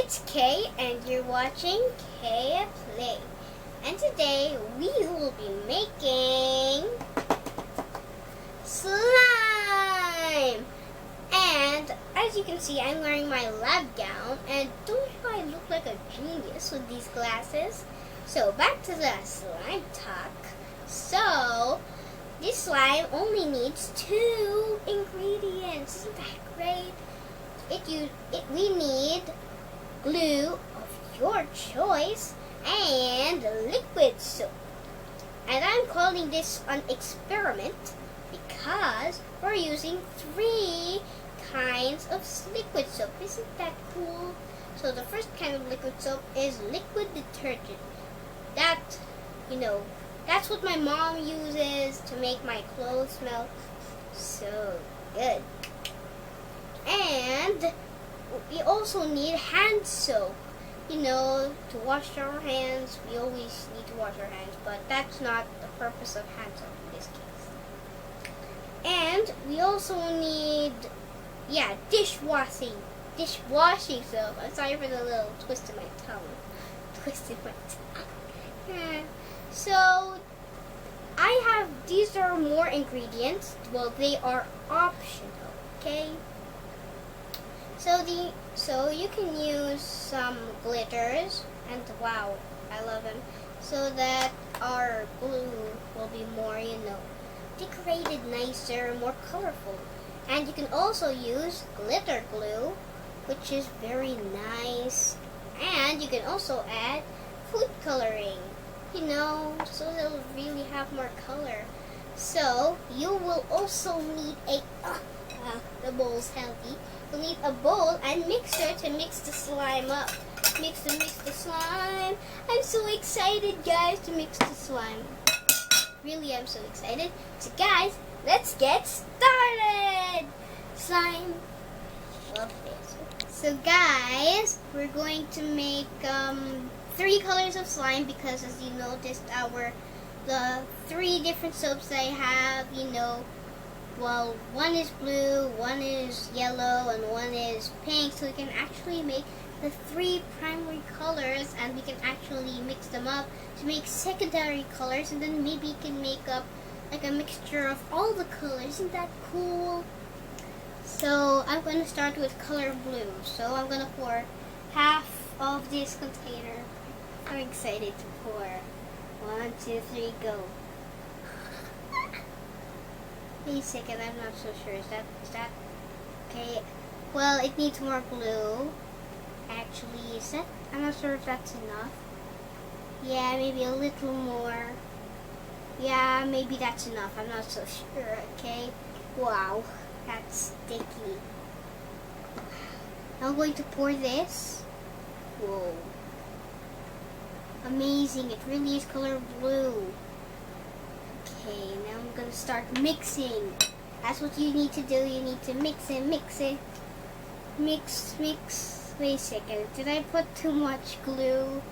it's Kay and you're watching Kay Play. And today we will be making slime. And as you can see, I'm wearing my lab gown, and don't I look like a genius with these glasses? So back to the slime talk. So this slime only needs 2 ingredients. Isn't that great? We need glue of your choice and liquid soap. And I'm calling this an experiment because we're using 3 kinds of liquid soap. Isn't that cool? So the first kind of liquid soap is liquid detergent. That's what my mom uses to make my clothes smell so good. And we also need hand soap. To wash our hands. We always need to wash our hands, but that's not the purpose of hand soap in this case. And we also need, dishwashing soap. I'm sorry for the little twist in my tongue. So these are more ingredients. Well, they are optional, okay? So you can use some glitters, and wow, I love them, so that our glue will be more, decorated nicer, more colorful. And you can also use glitter glue, which is very nice. And you can also add food coloring, so they'll really have more color. So you will also need the bowl's healthy. You'll need a bowl and mixer to mix the slime up. Mix the slime. I'm so excited, guys, to mix the slime. Really, I'm so excited. So, guys, let's get started. Slime. Love this. So, guys, we're going to make 3 colors of slime because, as you noticed, the 3 different soaps I have, well, one is blue, one is yellow, and one is pink. So we can actually make the 3 primary colors, and we can actually mix them up to make secondary colors, and then maybe you can make up like a mixture of all the colors. Isn't that cool? So I'm going to start with color blue. So I'm going to pour half of this container. I'm excited to pour. 1, 2, 3, go. Wait a second, I'm not so sure. Is that okay? Well, it needs more glue. Actually, I'm not sure if that's enough. Yeah, maybe a little more. Yeah, maybe that's enough. I'm not so sure, okay? Wow, that's sticky. I'm going to pour this. Whoa. Amazing, it really is color blue. Okay, now I'm going to start mixing. That's what you need to do. You need to mix it. Mix. Wait a second. Did I put too much glue?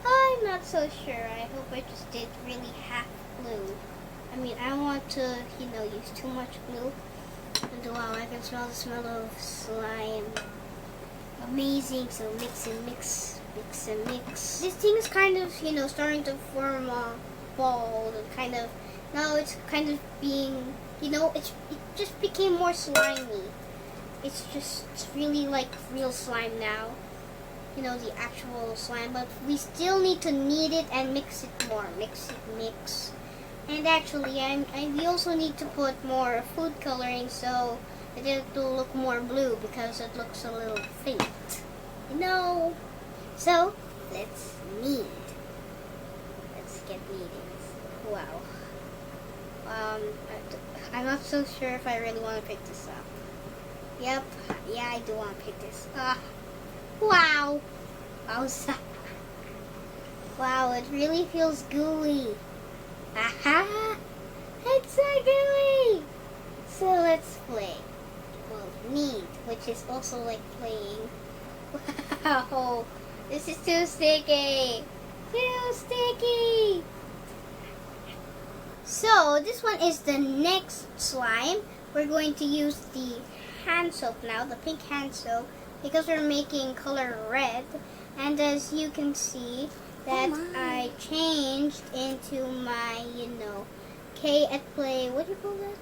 I'm not so sure. I hope I just did really half glue. I don't want to, use too much glue. And wow, I can smell the smell of slime. Amazing. So mix and mix. This thing is kind of, starting to form a ball and now it's kind of being, it just became more slimy. It's really like real slime now. The actual slime, but we still need to knead it and mix it more. Mix. And actually, we also need to put more food coloring so that it will look more blue because it looks a little faint. So, let's knead. Let's get kneading. Wow. I'm not so sure if I really want to pick this up. Yep, yeah, I do want to pick this up. Wow. Wow, it really feels gooey. Aha! It's so gooey! So let's play. Well, knead, which is also like playing. Wow, this is too sticky. So this one is the next slime. We're going to use the hand soap now, the pink hand soap, because we're making color red. And as you can see, that I changed into my, K at play, what do you call that?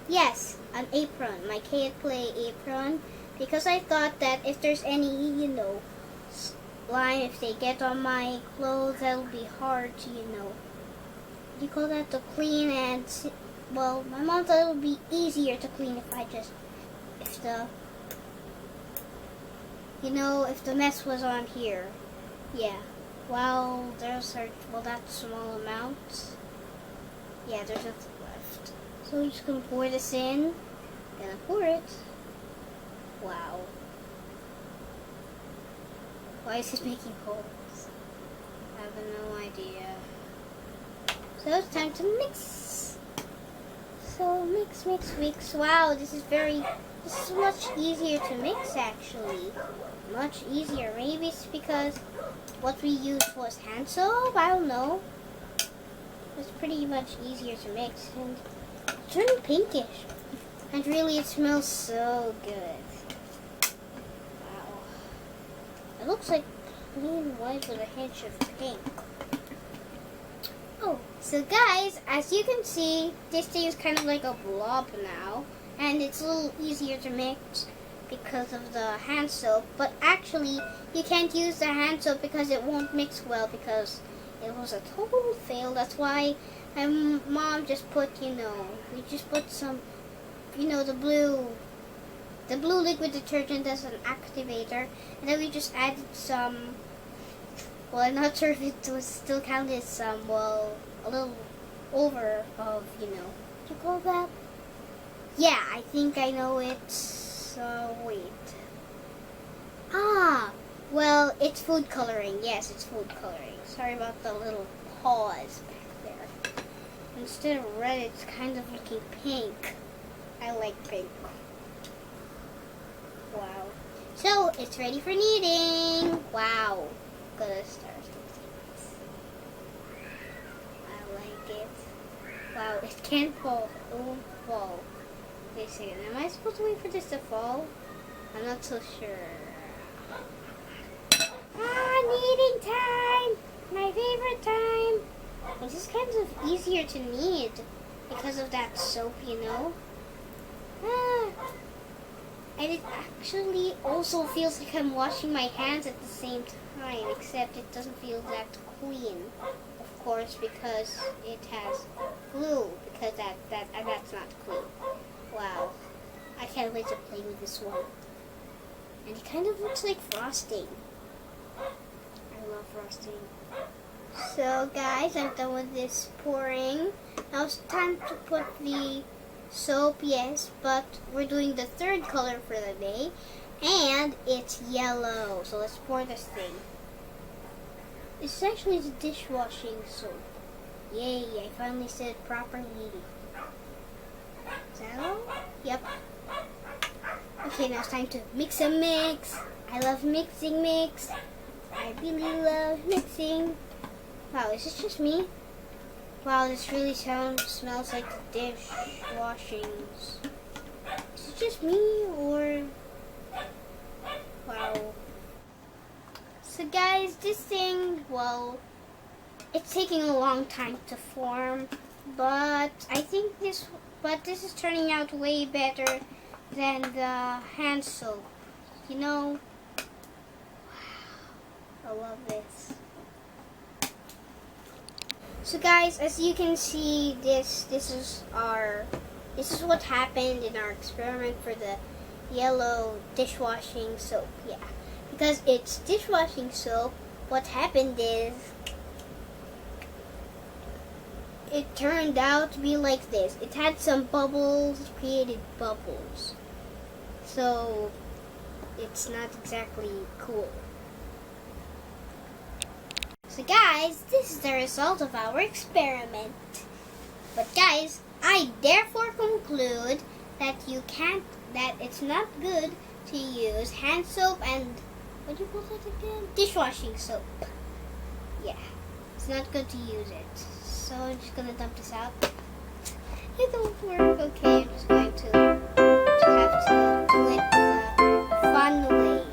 Yes, an apron, my K at play apron. Because I thought that if there's any, slime, if they get on my clothes, that'll be hard to, what do you call that, to clean. And, well, my mom thought it would be easier to clean if the mess was on here. Yeah. Well, that's small amount. Yeah, there's nothing left. So we're just gonna pour this in. Gonna pour it. Wow. Why is it making holes? I have no idea. So it's time to mix. So mix, mix, mix. Wow, this is much easier to mix actually. Much easier. Maybe it's because what we used was hand soap. I don't know. It's pretty much easier to mix, and it's turning pinkish. And really, it smells so good. Wow. It looks like plain white with a hint of pink. Oh, so guys, as you can see, this thing is kind of like a blob now, and it's a little easier to mix because of the hand soap. But actually, you can't use the hand soap because it won't mix well, because it was a total fail. That's why my mom just put, we just put some, the blue liquid detergent as an activator, and then we just added some, well, I'm not sure if it was still counted as some, well, a little over of, what do you call that? Yeah, I think I know it. Wait. Well, it's food coloring. Yes, it's food coloring. Sorry about the little pause back there. Instead of red, it's kind of looking pink. I like pink. Wow. So, it's ready for kneading. Wow. Gonna start this. I like it. Wow, it can't fall. It won't fall. Wait a second. Am I supposed to wait for this to fall? I'm not so sure. Kneading time! My favorite time! It's just kind of easier to knead because of that soap, And it actually also feels like I'm washing my hands at the same time, except it doesn't feel that clean, of course, because it has glue, because that's not clean. Wow. I can't wait to play with this one. And it kind of looks like frosting. I love frosting. So guys, I'm done with this pouring. Now it's time to put the soap, yes, but we're doing the third color for the day, and it's yellow. So let's pour this thing. It's actually the dishwashing soap. Yay, I finally said it properly. Is that all? Yep. Okay, now it's time to mix and mix. I love mixing mix. I really love mixing. Wow, is this just me? Wow, this really smells like the dishwashings. Is it just me, or? Wow. So guys, this thing, well, it's taking a long time to form, but I think this is turning out way better than the hand soap. Wow, I love this. So guys, as you can see, this is what happened in our experiment for the yellow dishwashing soap. Yeah, because it's dishwashing soap, what happened is it turned out to be like this. It had some bubbles, created bubbles. So it's not exactly cool. So guys, this is the result of our experiment. But guys, I therefore conclude that it's not good to use hand soap and, what do you call that again? Dishwashing soap. Yeah, it's not good to use it. So I'm just gonna dump this out. It don't work. Okay, I'm just going to have to do it the fun way.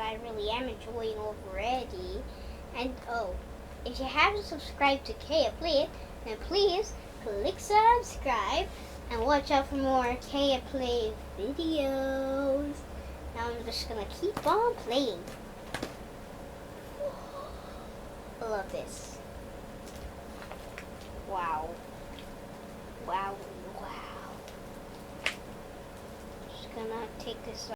I really am enjoying already. And oh, if you haven't subscribed to Kaya Play, then please click subscribe and watch out for more Kaya Play videos. Now I'm just gonna keep on playing. I love this. Wow. Wow. Wow. Just gonna take this